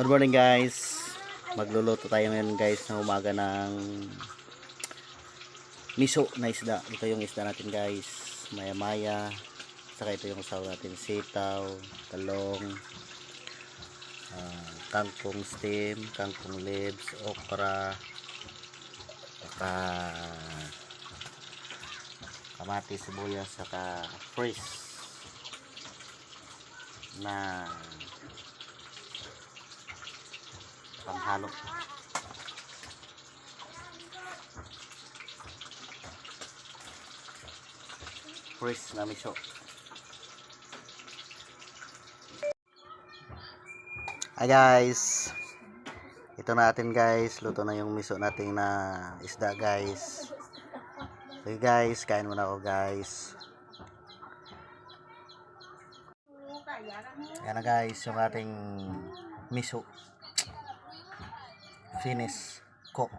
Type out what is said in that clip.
Good morning guys. Magluluto tayo ngayon guys ng umaga ng miso na isda. Ito yung isda natin guys. Maya maya. Saka ito yung usaw natin. Sitaw, talong, kangkong steam, kangkong leaves, okra, saka kamatis, sibuyas, saka fresh na panghalo. Fresh na miso. Hi guys. Ito natin guys. Luto na yung miso natin na isda guys. Okay guys, kain muna ako guys. Yan na guys yung ating miso. Finish cook.